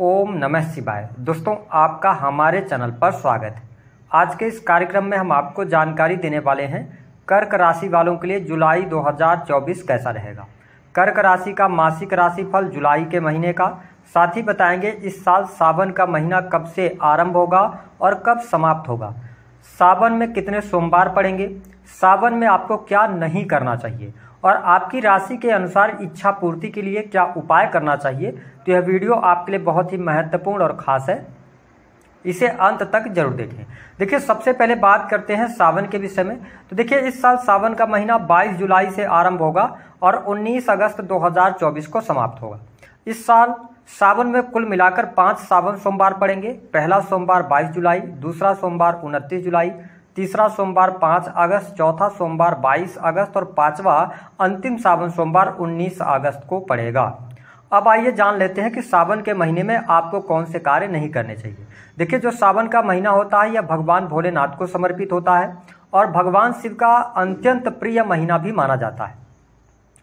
ओम नमः शिवाय। दोस्तों, आपका हमारे चैनल पर स्वागत है। आज के इस कार्यक्रम में हम आपको जानकारी देने वाले हैं कर्क राशि वालों के लिए जुलाई 2024 कैसा रहेगा। कर्क राशि का मासिक राशिफल जुलाई के महीने का, साथ ही बताएंगे इस साल सावन का महीना कब से आरंभ होगा और कब समाप्त होगा। सावन में कितने सोमवार पड़ेंगे, सावन में आपको क्या नहीं करना चाहिए और आपकी राशि के अनुसार इच्छा पूर्ति के लिए क्या उपाय करना चाहिए। तो यह वीडियो आपके लिए बहुत ही महत्वपूर्ण और खास है, इसे अंत तक जरूर देखें। देखिए, सबसे पहले बात करते हैं सावन के विषय में। तो देखिए, इस साल सावन का महीना 22 जुलाई से आरंभ होगा और 19 अगस्त 2024 को समाप्त होगा। इस साल सावन में कुल मिलाकर 5 सावन सोमवार पड़ेंगे। पहला सोमवार 22 जुलाई, दूसरा सोमवार 29 जुलाई, तीसरा सोमवार 5 अगस्त, चौथा सोमवार 22 अगस्त और पांचवा अंतिम सावन सोमवार 19 अगस्त को पड़ेगा। अब आइए जान लेते हैं कि सावन के महीने में आपको कौन से कार्य नहीं करने चाहिए। देखिए, जो सावन का महीना होता है यह भगवान भोलेनाथ को समर्पित होता है और भगवान शिव का अत्यंत प्रिय महीना भी माना जाता है।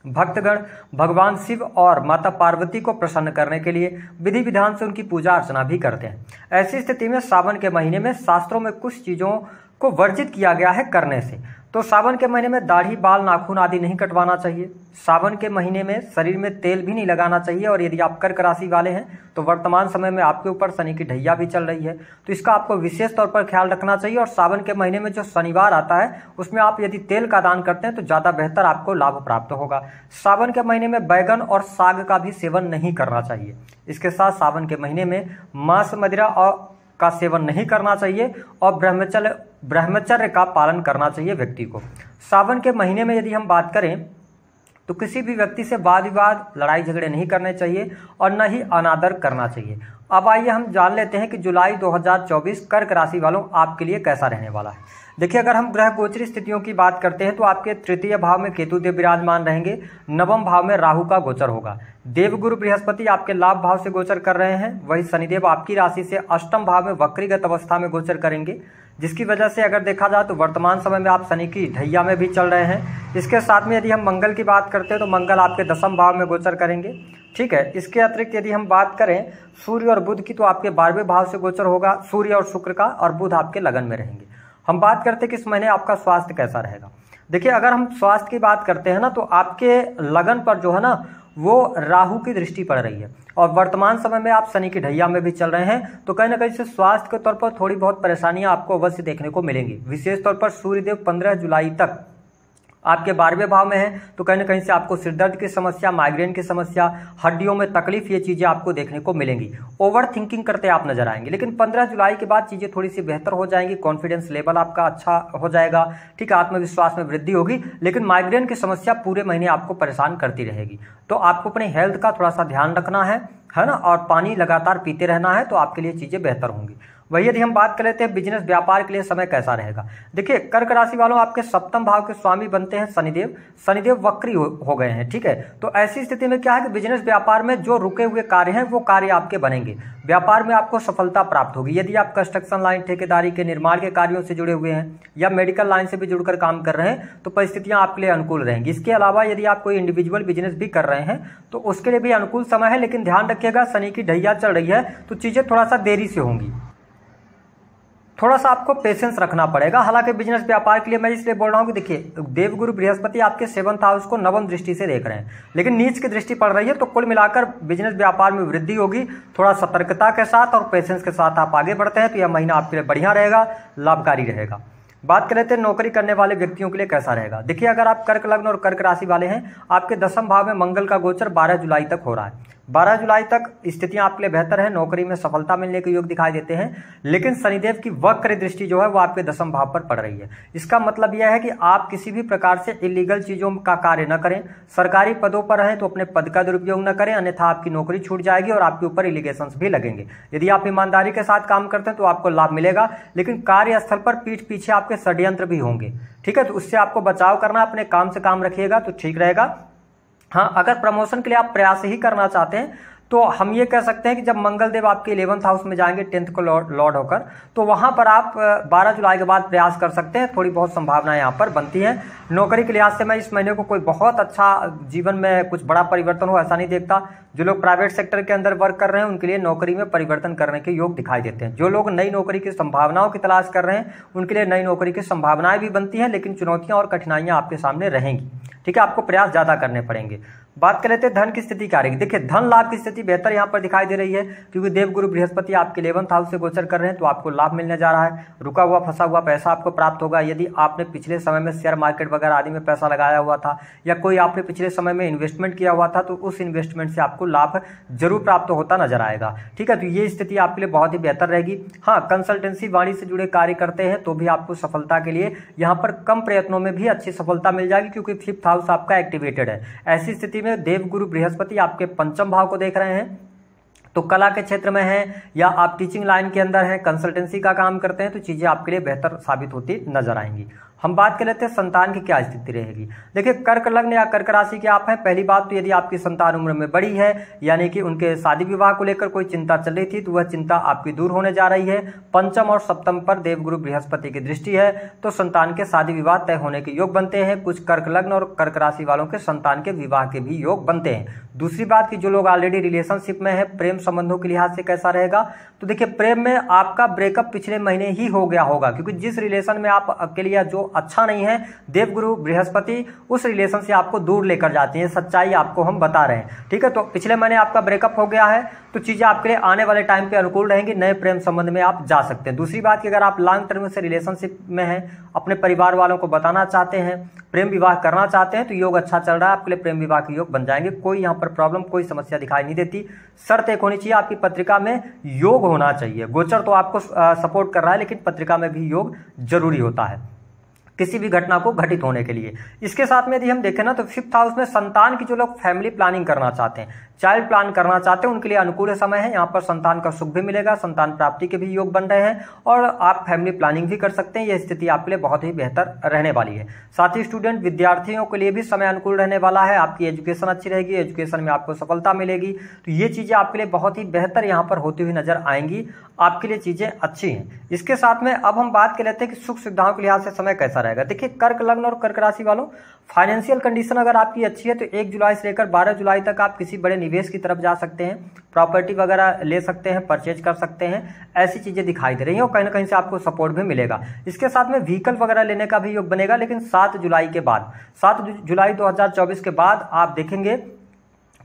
भक्तगण भगवान शिव और माता पार्वती को प्रसन्न करने के लिए विधि विधान से उनकी पूजा अर्चना भी करते हैं। ऐसी स्थिति में सावन के महीने में शास्त्रों में कुछ चीजों को वर्जित किया गया है करने से। तो सावन के महीने में दाढ़ी, बाल, नाखून आदि नहीं कटवाना चाहिए। सावन के महीने में शरीर में तेल भी नहीं लगाना चाहिए। और यदि आप कर्क राशि वाले हैं तो वर्तमान समय में आपके ऊपर शनि की ढैया भी चल रही है, तो इसका आपको विशेष तौर पर ख्याल रखना चाहिए। और सावन के महीने में जो शनिवार आता है उसमें आप यदि तेल का दान करते हैं तो ज़्यादा बेहतर आपको लाभ प्राप्त होगा। सावन के महीने में बैगन और साग का भी सेवन नहीं करना चाहिए। इसके साथ सावन के महीने में मांस, मदिरा का सेवन नहीं करना चाहिए और ब्रह्मचर्य का पालन करना चाहिए व्यक्ति को। सावन के महीने में यदि हम बात करें तो किसी भी व्यक्ति से वाद विवाद, लड़ाई झगड़े नहीं करने चाहिए और न ही अनादर करना चाहिए। अब आइए हम जान लेते हैं कि जुलाई 2024 कर्क राशि वालों आपके लिए कैसा रहने वाला है। देखिए, अगर हम ग्रह गोचरी स्थितियों की बात करते हैं तो आपके तृतीय भाव में केतु देव विराजमान रहेंगे। नवम भाव में राहु का गोचर होगा। देवगुरु बृहस्पति आपके लाभ भाव से गोचर कर रहे हैं। वही शनिदेव आपकी राशि से अष्टम भाव में वक्रीगत अवस्था में गोचर करेंगे, जिसकी वजह से अगर देखा जाए तो वर्तमान समय में आप शनि की ढैया में भी चल रहे हैं। इसके साथ में यदि हम मंगल की बात करते हैं तो मंगल आपके दसम भाव में गोचर करेंगे। ठीक है, इसके अतिरिक्त यदि हम बात करें सूर्य और बुध की तो आपके 12वें भाव से गोचर होगा सूर्य और शुक्र का, और बुध आपके लगन में रहेंगे। हम बात करते हैं कि इस महीने आपका स्वास्थ्य कैसा रहेगा। देखिए, अगर हम स्वास्थ्य की बात करते हैं ना तो आपके लगन पर जो है ना वो राहु की दृष्टि पड़ रही है और वर्तमान समय में आप शनि की ढैया में भी चल रहे हैं, तो कहीं ना कहीं से स्वास्थ्य के तौर पर थोड़ी बहुत परेशानियां आपको अवश्य देखने को मिलेंगी। विशेष तौर पर सूर्यदेव 15 जुलाई तक आपके 12वें भाव में है, तो कहीं ना कहीं से आपको सिरदर्द की समस्या, माइग्रेन की समस्या, हड्डियों में तकलीफ, ये चीजें आपको देखने को मिलेंगी। ओवर थिंकिंग करते आप नजर आएंगे, लेकिन 15 जुलाई के बाद चीजें थोड़ी सी बेहतर हो जाएंगी। कॉन्फिडेंस लेवल आपका अच्छा हो जाएगा, ठीक है, आत्मविश्वास में वृद्धि होगी। लेकिन माइग्रेन की समस्या पूरे महीने आपको परेशान करती रहेगी, तो आपको अपने हेल्थ का थोड़ा सा ध्यान रखना है ना, और पानी लगातार पीते रहना है, तो आपके लिए चीजें बेहतर होंगी। वही यदि हम बात कर लेते हैं बिजनेस व्यापार के लिए समय कैसा रहेगा। देखिए, कर्क राशि वालों आपके सप्तम भाव के स्वामी बनते हैं शनिदेव। शनिदेव वक्री हो गए हैं, ठीक है। तो ऐसी स्थिति में क्या है कि बिजनेस व्यापार में जो रुके हुए कार्य हैं वो कार्य आपके बनेंगे। व्यापार में आपको सफलता प्राप्त होगी। यदि आप कंस्ट्रक्शन लाइन, ठेकेदारी के, निर्माण के कार्यों से जुड़े हुए हैं या मेडिकल लाइन से भी जुड़कर काम कर रहे हैं तो परिस्थितियां आपके लिए अनुकूल रहेंगी। इसके अलावा यदि आप कोई इंडिविजुअल बिजनेस भी कर रहे हैं तो उसके लिए भी अनुकूल समय है, लेकिन ध्यान रखिएगा शनि की ढैया चल रही है तो चीजें थोड़ा सा देरी से होंगी, थोड़ा सा आपको पेशेंस रखना पड़ेगा। हालांकि बिजनेस व्यापार के लिए मैं इसलिए बोल रहा हूं कि देखिए, देवगुरु बृहस्पति आपके 7th हाउस को नवम दृष्टि से देख रहे हैं, लेकिन नीच की दृष्टि पड़ रही है। तो कुल मिलाकर बिजनेस व्यापार में वृद्धि होगी। थोड़ा सतर्कता के साथ और पेशेंस के साथ आप आगे बढ़ते हैं तो यह महीना आपके लिए बढ़िया रहेगा, लाभकारी रहेगा। बात कर लेते हैं नौकरी करने वाले व्यक्तियों के लिए कैसा रहेगा। देखिए, अगर आप कर्क लग्न और कर्क राशि वाले हैं, आपके दसम भाव में मंगल का गोचर 12 जुलाई तक हो रहा है। 12 जुलाई तक स्थितियां आपके लिए बेहतर है, नौकरी में सफलता मिलने के योग दिखाई देते हैं। लेकिन शनिदेव की वक्र दृष्टि जो है वो आपके दसम भाव पर पड़ रही है। इसका मतलब यह है कि आप किसी भी प्रकार से इलीगल चीजों का कार्य न करें। सरकारी पदों पर रहें तो अपने पद का दुरुपयोग न करें, अन्यथा आपकी नौकरी छूट जाएगी और आपके ऊपर एलिगेशंस भी लगेंगे। यदि आप ईमानदारी के साथ काम करते हैं तो आपको लाभ मिलेगा, लेकिन कार्यस्थल पर पीठ पीछे आपके षड्यंत्र भी होंगे, ठीक है। तो उससे आपको बचाव करना, अपने काम से काम रखिएगा तो ठीक रहेगा। हाँ, अगर प्रमोशन के लिए आप प्रयास ही करना चाहते हैं तो हम ये कह सकते हैं कि जब मंगल देव आपके 11th हाउस में जाएंगे 10th को लॉर्ड होकर, तो वहां पर आप 12 जुलाई के बाद प्रयास कर सकते हैं। थोड़ी बहुत संभावनाएं यहाँ पर बनती हैं। नौकरी के लिहाज से मैं इस महीने को कोई बहुत अच्छा जीवन में कुछ बड़ा परिवर्तन हो ऐसा नहीं देखता। जो लोग प्राइवेट सेक्टर के अंदर वर्क कर रहे हैं उनके लिए नौकरी में परिवर्तन करने के योग दिखाई देते हैं। जो लोग नई नौकरी की संभावनाओं की तलाश कर रहे हैं उनके लिए नई नौकरी की संभावनाएं भी बनती हैं, लेकिन चुनौतियां और कठिनाइयां आपके सामने रहेंगी। ठीक है, आपको प्रयास ज्यादा करने पड़ेंगे। बात कर लेते हैं धन की स्थिति क्या रहेगी। देखिए, धन लाभ की स्थिति बेहतर यहाँ पर दिखाई दे रही है, क्योंकि देवगुरु बृहस्पति आपके 11th हाउस से गोचर कर रहे हैं, तो आपको लाभ मिलने जा रहा है। रुका हुआ फंसा हुआ पैसा आपको प्राप्त होगा। यदि आपने पिछले समय में शेयर मार्केट वगैरह आदि में पैसा लगाया हुआ था या कोई आपने पिछले समय में इन्वेस्टमेंट किया हुआ था, तो उस इन्वेस्टमेंट से आपको लाभ जरूर प्राप्त होता नजर आएगा। ठीक है, तो ये स्थिति आपके लिए बहुत ही बेहतर रहेगी। हाँ, कंसल्टेंसी वाणी से जुड़े कार्य करते हैं तो भी आपको सफलता के लिए यहाँ पर कम प्रयत्नों में भी अच्छी सफलता मिल जाएगी, क्योंकि 5th हाउस आपका एक्टिवेटेड है। ऐसी स्थिति में देवगुरु बृहस्पति आपके 5th भाव को देख रहे हैं, तो कला के क्षेत्र में हैं या आप टीचिंग लाइन के अंदर हैं, कंसल्टेंसी का काम करते हैं, तो चीजें आपके लिए बेहतर साबित होती नजर आएंगी। हम बात कर लेते हैं संतान की क्या स्थिति रहेगी। देखिए, कर्क लग्न या कर्क राशि के आप हैं। पहली बात तो यदि आपकी संतान उम्र में बड़ी है, यानी कि उनके शादी विवाह को लेकर कोई चिंता चल रही थी, तो वह चिंता आपकी दूर होने जा रही है। 5th और 7th पर देवगुरु बृहस्पति की दृष्टि है, तो संतान के शादी विवाह तय होने के योग बनते हैं। कुछ कर्क लग्न और कर्क राशि वालों के संतान के विवाह के भी योग बनते हैं। दूसरी बात कि जो लोग ऑलरेडी रिलेशनशिप में है, प्रेम संबंधों के लिहाज से कैसा रहेगा, तो देखिए, प्रेम में आपका ब्रेकअप पिछले महीने ही हो गया होगा, क्योंकि जिस रिलेशन में आप अकेले या जो अच्छा नहीं है, देवगुरु बृहस्पति उस रिलेशन से आपको दूर लेकर जाती है। सच्चाई आपको हम बता रहे हैं। ठीक है, तो पिछले महीने आपका ब्रेकअप हो गया है, तो चीजें आपके लिए आने वाले टाइम पे अनुकूल रहेंगी। नए प्रेम संबंध में आप जा सकते हैं। दूसरी बात कि अगर आप लॉन्ग टर्म से रिलेशनशिप में हैं, अपने परिवार वालों को बताना चाहते हैं, प्रेम विवाह करना चाहते हैं, तो योग अच्छा चल रहा है, आपके लिए प्रेम विवाह के योग बन जाएंगे। कोई यहाँ पर प्रॉब्लम, कोई समस्या दिखाई नहीं देती। शर्त एक होनी चाहिए, आपकी पत्रिका में योग होना चाहिए। गोचर तो आपको सपोर्ट कर रहा है, लेकिन पत्रिका में भी योग जरूरी होता है किसी भी घटना को घटित होने के लिए। इसके साथ में यदि हम देखें ना, तो 5th हाउस में संतान की जो लोग फैमिली प्लानिंग करना चाहते हैं, चाइल्ड प्लान करना चाहते हैं, उनके लिए अनुकूल समय है। यहाँ पर संतान का सुख भी मिलेगा, संतान प्राप्ति के भी योग बन रहे हैं और आप फैमिली प्लानिंग भी कर सकते हैं। यह स्थिति आपके लिए बहुत ही बेहतर रहने वाली है। साथ ही स्टूडेंट विद्यार्थियों के लिए भी समय अनुकूल रहने वाला है। आपकी एजुकेशन अच्छी रहेगी, एजुकेशन में आपको सफलता मिलेगी, तो ये चीजें आपके लिए बहुत ही बेहतर यहाँ पर होती हुई नजर आएंगी। आपके लिए चीजें अच्छी हैं। इसके साथ में अब हम बात कर लेते हैं कि सुख सुविधाओं के लिहाज से समय कैसा रहेगा। देखिए, कर्क लग्न और कर्क राशि वालों, फाइनेंशियल कंडीशन अगर आपकी अच्छी है तो 1 जुलाई से लेकर 12 जुलाई तक आप किसी बड़े निवेश की तरफ जा सकते हैं, प्रॉपर्टी वगैरह ले सकते हैं, परचेज कर सकते हैं। ऐसी चीजें दिखाई दे रही हैं और कहीं ना कहीं से आपको सपोर्ट भी मिलेगा। इसके साथ में व्हीकल वगैरह लेने का भी योग बनेगा, लेकिन 7 जुलाई के बाद, 7 जुलाई 2024 के बाद आप देखेंगे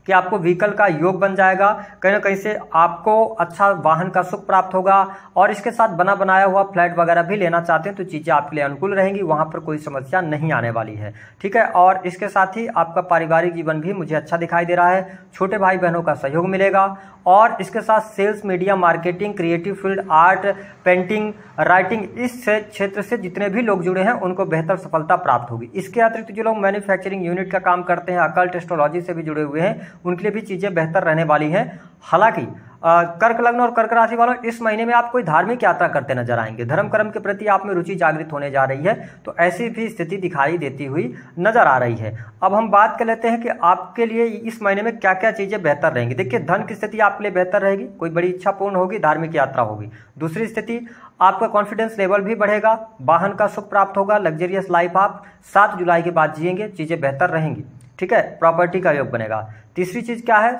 कि आपको व्हीकल का योग बन जाएगा। कहीं ना कहीं से आपको अच्छा वाहन का सुख प्राप्त होगा और इसके साथ बना बनाया हुआ फ्लैट वगैरह भी लेना चाहते हैं तो चीजें आपके लिए अनुकूल रहेंगी, वहां पर कोई समस्या नहीं आने वाली है। ठीक है, और इसके साथ ही आपका पारिवारिक जीवन भी मुझे अच्छा दिखाई दे रहा है। छोटे भाई बहनों का सहयोग मिलेगा और इसके साथ sales, media, marketing, creative field, art, painting, writing, इस क्षेत्र से जितने भी लोग जुड़े हैं उनको बेहतर सफलता प्राप्त होगी। इसके अतिरिक्त जो लोग मैन्युफैक्चरिंग यूनिट का काम करते हैं, अकल्ट एस्ट्रोलॉजी से भी जुड़े हुए हैं, उनके लिए भी चीजें बेहतर रहने वाली हैं। हालांकि कर्क लग्न और कर्क राशि वालों, इस महीने में आप कोई धार्मिक यात्रा करते नजर आएंगे। धर्म कर्म के प्रति आप में रुचि जागृत होने जा रही है, तो ऐसी भी स्थिति दिखाई देती हुई नजर आ रही है। अब हम बात कर लेते हैं कि आपके लिए इस महीने में क्या क्या चीजें बेहतर रहेंगी। देखिए, धन की स्थिति आपके लिए बेहतर रहेगी, कोई बड़ी इच्छा पूर्ण होगी, धार्मिक यात्रा होगी। दूसरी स्थिति, आपका कॉन्फिडेंस लेवल भी बढ़ेगा, वाहन का सुख प्राप्त होगा, लग्जरियस लाइफ आप 7 जुलाई के बाद जिएंगे, चीजें बेहतर रहेंगी। ठीक है, प्रॉपर्टी का योग बनेगा। तीसरी चीज क्या है,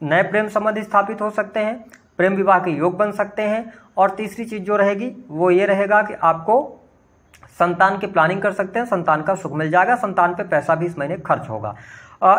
नए प्रेम संबंध स्थापित हो सकते हैं, प्रेम विवाह के योग बन सकते हैं। और तीसरी चीज जो रहेगी वो ये रहेगा कि आपको संतान की प्लानिंग कर सकते हैं, संतान का सुख मिल जाएगा, संतान पे पैसा भी इस महीने खर्च होगा।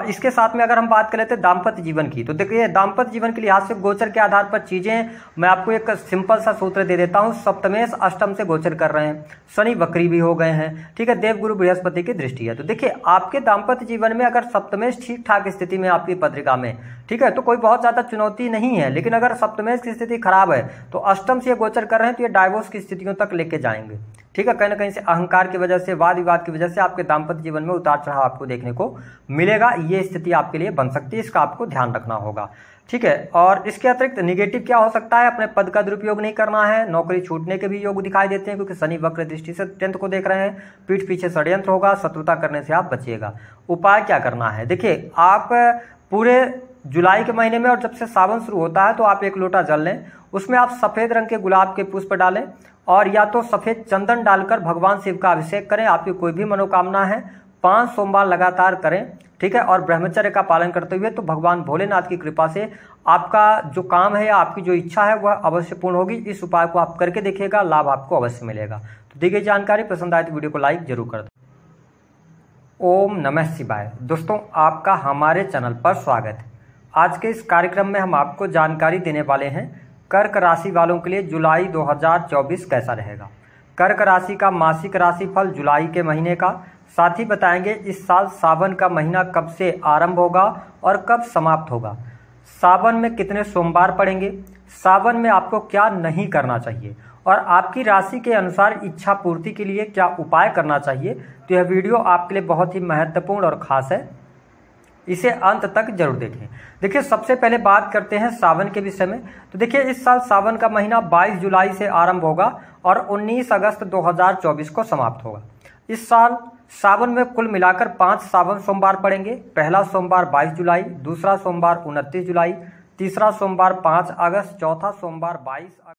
इसके साथ में अगर हम बात कर लेते हैं दाम्पत्य जीवन की, तो देखिए, दाम्पत्य जीवन के लिहाज से गोचर के आधार पर चीजें मैं आपको एक सिंपल सा सूत्र दे देता हूं। सप्तमेश अष्टम से गोचर कर रहे हैं, शनि वक्री भी हो गए हैं। ठीक है, देवगुरु बृहस्पति की दृष्टि है, तो देखिए आपके दाम्पत्य जीवन में अगर सप्तमेश ठीक ठाक स्थिति में आपकी पत्रिका में, ठीक है, तो कोई बहुत ज्यादा चुनौती नहीं है। लेकिन अगर सप्तमेश की स्थिति खराब है तो अष्टम से गोचर कर रहे हैं, तो ये डाइवोर्स की स्थितियों तक लेके जाएंगे। ठीक है, कहीं ना कहीं से अहंकार की वजह से, वाद विवाद की वजह से आपके दाम्पत्य जीवन में उतार चढ़ाव आपको देखने को मिलेगा। ये स्थिति आपके लिए बन सकती है, इसका आपको ध्यान रखना होगा। ठीक है, और इसके अतिरिक्त निगेटिव क्या हो सकता है, अपने पद का दुरुपयोग नहीं करना है, नौकरी छूटने के भी योग दिखाई देते हैं, क्योंकि शनि वक्र दृष्टि से 10th को देख रहे हैं। पीठ पीछे षड्यंत्र होगा, शत्रुता करने से आप बचिएगा। उपाय क्या करना है, देखिए, आप पूरे जुलाई के महीने में और जब से सावन शुरू होता है तो आप 1 लोटा जल लें, उसमें आप सफ़ेद रंग के गुलाब के पुष्प डालें और या तो सफ़ेद चंदन डालकर भगवान शिव का अभिषेक करें। आपकी कोई भी मनोकामना है 5 सोमवार लगातार करें, ठीक है। और ब्रह्मचर्य का पालन करते हुए तो भगवान भोलेनाथ की कृपा से आपका जो काम है या आपकी जो इच्छा है वह अवश्य पूर्ण होगी। इस उपाय को आप करके देखिएगा, लाभ आपको अवश्य मिलेगा। तो दी गई जानकारी पसंद आए तो वीडियो को लाइक जरूर कर दो। ओम नमः शिवाय। दोस्तों, आपका हमारे चैनल पर स्वागत है। आज के इस कार्यक्रम में हम आपको जानकारी देने वाले हैं कर्क राशि वालों के लिए जुलाई 2024 कैसा रहेगा। कर्क राशि का मासिक राशिफल जुलाई के महीने का, साथ ही बताएंगे इस साल सावन का महीना कब से आरंभ होगा और कब समाप्त होगा। सावन में कितने सोमवार पड़ेंगे, सावन में आपको क्या नहीं करना चाहिए और आपकी राशि के अनुसार इच्छा पूर्ति के लिए क्या उपाय करना चाहिए। तो यह वीडियो आपके लिए बहुत ही महत्वपूर्ण और खास है, इसे अंत तक जरूर देखें। देखिए, सबसे पहले बात करते हैं सावन के विषय में। तो देखिए, इस साल सावन का महीना 22 जुलाई से आरंभ होगा और 19 अगस्त 2024 को समाप्त होगा। इस साल सावन में कुल मिलाकर 5 सावन सोमवार पड़ेंगे। पहला सोमवार 22 जुलाई, दूसरा सोमवार 29 जुलाई, तीसरा सोमवार 5 अगस्त, चौथा सोमवार 22 अगस्त।